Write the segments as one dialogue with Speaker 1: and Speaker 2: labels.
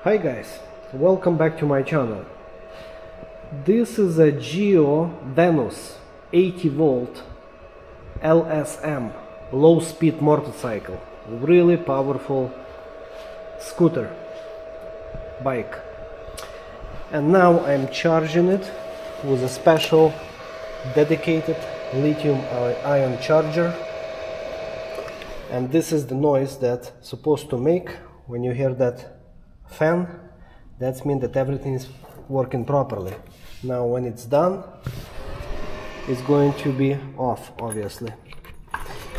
Speaker 1: Hi guys, welcome back to my channel. This is a Gio Venus 80 volt LSM low speed motorcycle, really powerful scooter bike, and now I'm charging it with a special dedicated lithium ion charger, and this is the noise that's supposed to make when you hear that fan. That means that everything is working properly. Now when it's done, it's going to be off, obviously.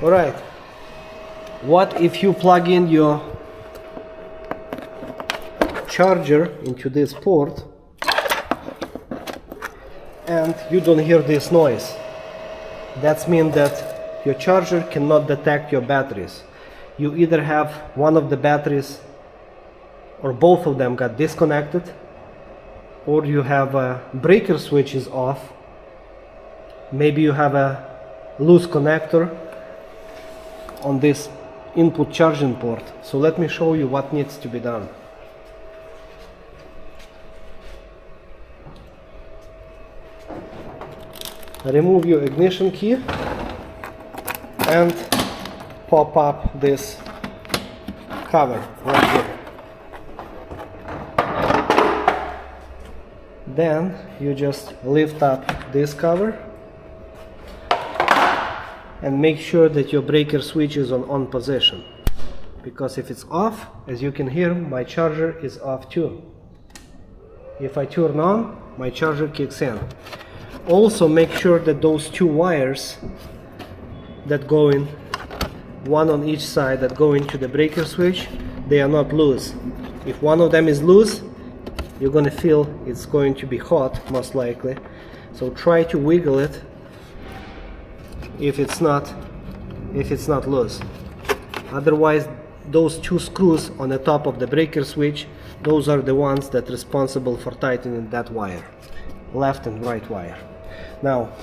Speaker 1: Alright, what if you plug in your charger into this port and you don't hear this noise? That means that your charger cannot detect your batteries. You either have one of the batteries or both of them got disconnected, or you have a breaker switch is off. Maybe you have a loose connector on this input charging port. So let me show you what needs to be done. Remove your ignition key and pop up this cover right here. Then you just lift up this cover and make sure that your breaker switch is on position, because if it's off, as you can hear, my charger is off too. If I turn on, my charger kicks in. Also make sure that those two wires that go in, one on each side, that go into the breaker switch, they are not loose. If one of them is loose, you're gonna feel it's going to be hot, most likely. So try to wiggle it if it's not loose. Otherwise, those two screws on the top of the breaker switch, those are the ones that are responsible for tightening that wire, left and right wire. Now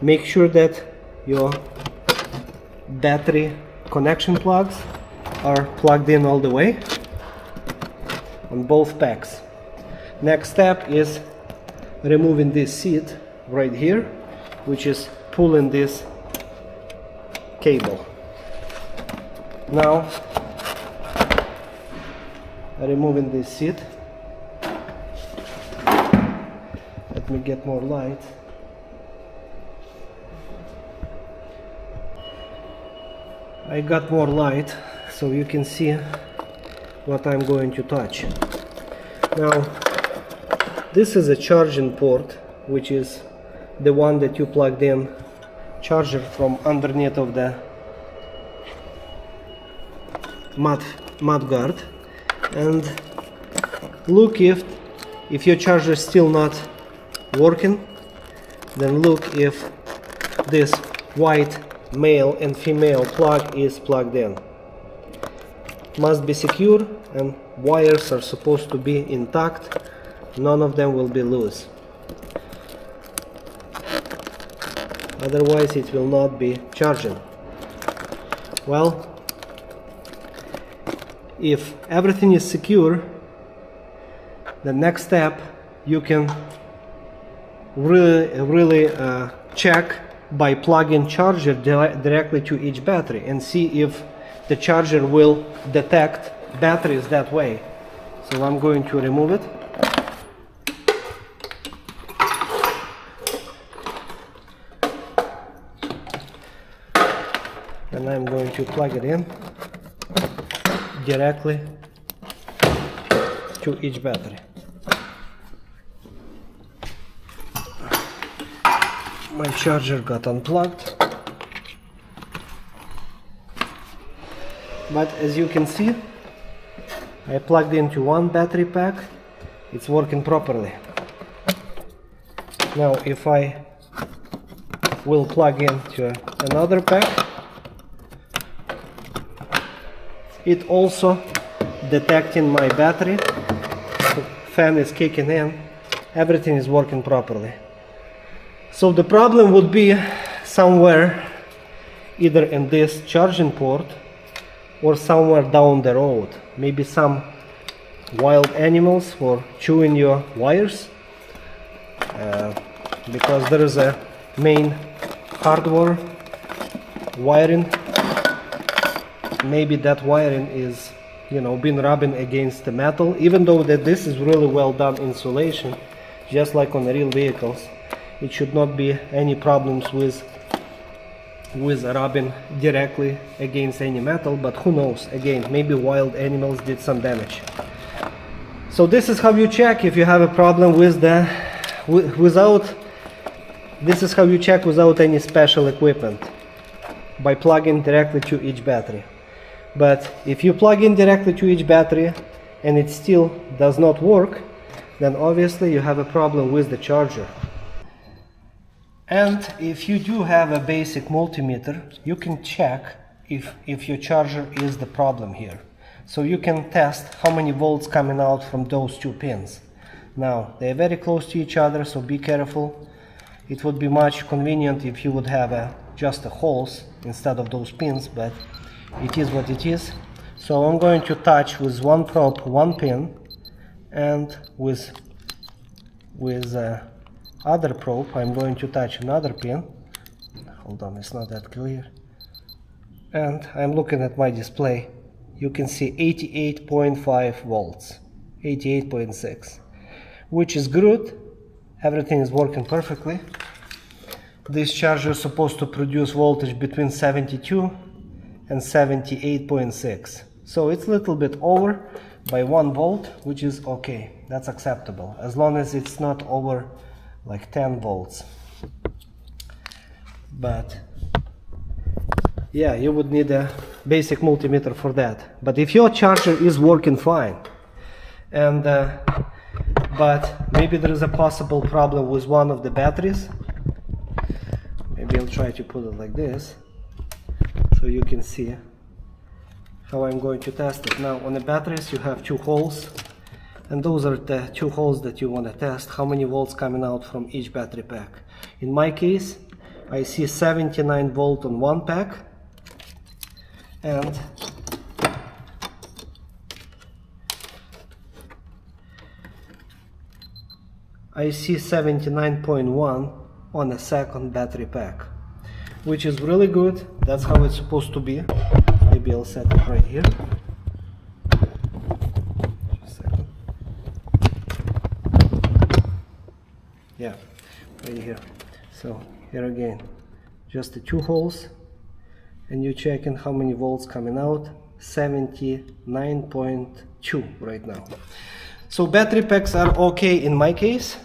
Speaker 1: make sure that your battery connection plugs are plugged in all the way on both packs. Next step is removing this seat right here, which is pulling this cable. Now removing this seat. Let me get more light. I got more light so you can see what I'm going to touch. Now this is a charging port, which is the one that you plugged in charger from underneath of the mud guard, and look if your charger is still not working. Then look if this white male and female plug is plugged in. Must be secure, and wires are supposed to be intact. None of them will be loose, otherwise it will not be charging. Well, if everything is secure, the next step you can really check by plugging charger directly to each battery and see if the charger will detect batteries that way. So I'm going to remove it. And I'm going to plug it in directly to each battery. My charger got unplugged, but as you can see, I plugged into one battery pack. It's working properly. Now if I will plug into another pack, it also detecting my battery. The fan is kicking in, everything is working properly. So the problem would be somewhere either in this charging port or somewhere down the road, maybe some wild animals for chewing your wires, because there is a main hardware wiring. Maybe that wiring is, you know, been rubbing against the metal, even though that this is really well done insulation, just like on the real vehicles. It should not be any problems with rubbing directly against any metal, but who knows, again, maybe wild animals did some damage. So this is how you check if you have a problem with the this is how you check without any special equipment, by plugging directly to each battery. But if you plug in directly to each battery and it still does not work, then obviously you have a problem with the charger. And if you do have a basic multimeter, you can check if your charger is the problem here. So you can test how many volts coming out from those two pins. Now, they're very close to each other, so be careful. It would be much convenient if you would have just a holes instead of those pins, but it is what it is. So I'm going to touch with one probe one pin, and with other probe I'm going to touch another pin. Hold on, it's not that clear. And I'm looking at my display. You can see 88.5 volts, 88.6, which is good. Everything is working perfectly. This charger is supposed to produce voltage between 72 and 78.6. So it's a little bit over by 1 volt, which is okay. That's acceptable, as long as it's not over like 10 volts. But yeah, you would need a basic multimeter for that. But if your charger is working fine, and but maybe there is a possible problem with one of the batteries, maybe I'll try to put it like this so you can see how I'm going to test it. Now on the batteries you have two holes, and those are the two holes that you want to test how many volts coming out from each battery pack. In my case, I see 79 volt on one pack, and I see 79.1 on a second battery pack, which is really good. That's how it's supposed to be. Maybe I'll set it right here. Just a second. Yeah, right here. So here again, just the two holes, and you're checking how many volts coming out. 79.2 right now. So battery packs are okay in my case.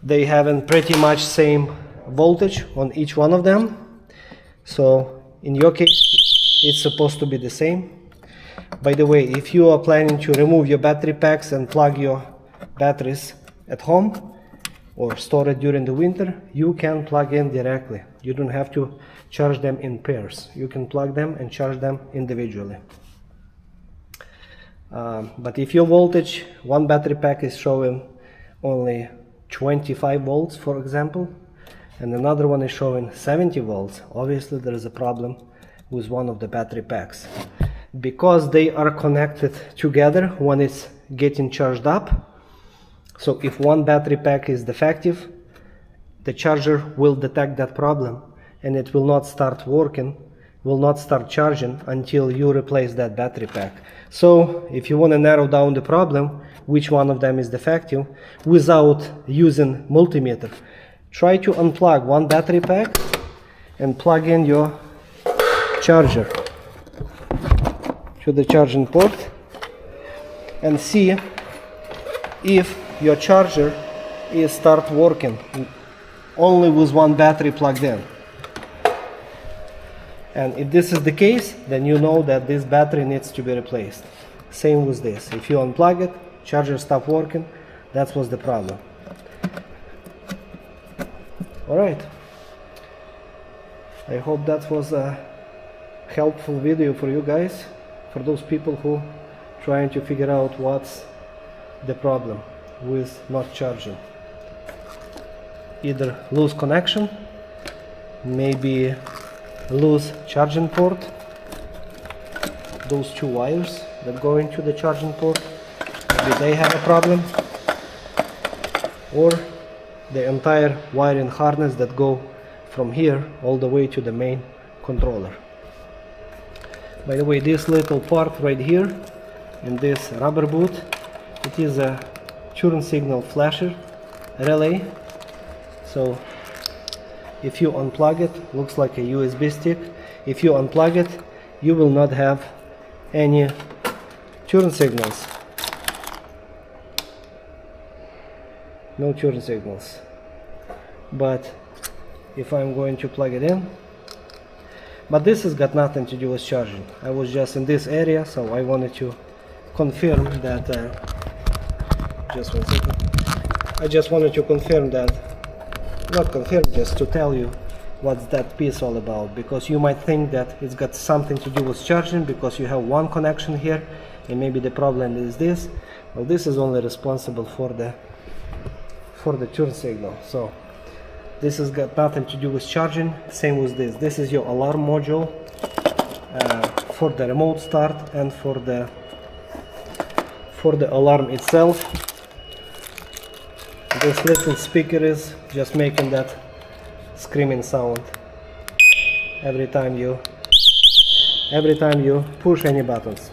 Speaker 1: They have pretty much same voltage on each one of them. So in your case it's supposed to be the same. By the way, if you are planning to remove your battery packs and plug your batteries at home or store it during the winter, you can plug in directly. You don't have to charge them in pairs. You can plug them and charge them individually. But if your voltage, one battery pack is showing only 25 volts, for example, and another one is showing 70 volts, obviously there is a problem with one of the battery packs. Because they are connected together when it's getting charged up, so if one battery pack is defective, the charger will detect that problem and it will not start working, will not start charging until you replace that battery pack. So if you want to narrow down the problem, which one of them is defective, without using multimeter, try to unplug one battery pack and plug in your charger to the charging port and see if your charger is start working only with one battery plugged in. And if this is the case, then you know that this battery needs to be replaced. Same with this. If you unplug it, charger stop working, that was the problem. Alright. I hope that was a helpful video for you guys, for those people who trying to figure out what's the problem with not charging. Either loose connection, maybe loose charging port, those two wires that go into the charging port, maybe they have a problem, or the entire wiring harness that go from here all the way to the main controller. By the way, this little part right here in this rubber boot, it is a turn signal flasher relay. So if you unplug it, looks like a USB stick. If you unplug it, you will not have any turn signals. No turn signals. But if I'm going to plug it in, but this has got nothing to do with charging. I was just in this area, so I wanted to confirm that just one second. I just wanted to confirm that, not confirm, just to tell you what's that piece all about, because you might think that it's got something to do with charging because you have one connection here and maybe the problem is this. Well, this is only responsible for the turn signal. So this has got nothing to do with charging. Same with this. This is your alarm module for the remote start and for the alarm itself. This little speaker is just making that screaming sound every time you push any buttons.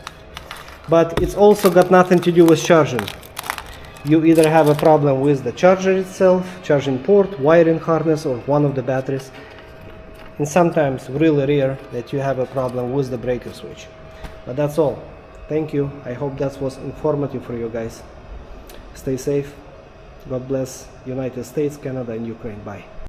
Speaker 1: But it's also got nothing to do with charging. You either have a problem with the charger itself, charging port, wiring harness, or one of the batteries. And sometimes really rare that you have a problem with the breaker switch. But that's all. Thank you. I hope that was informative for you guys. Stay safe. God bless United States, Canada, and Ukraine. Bye.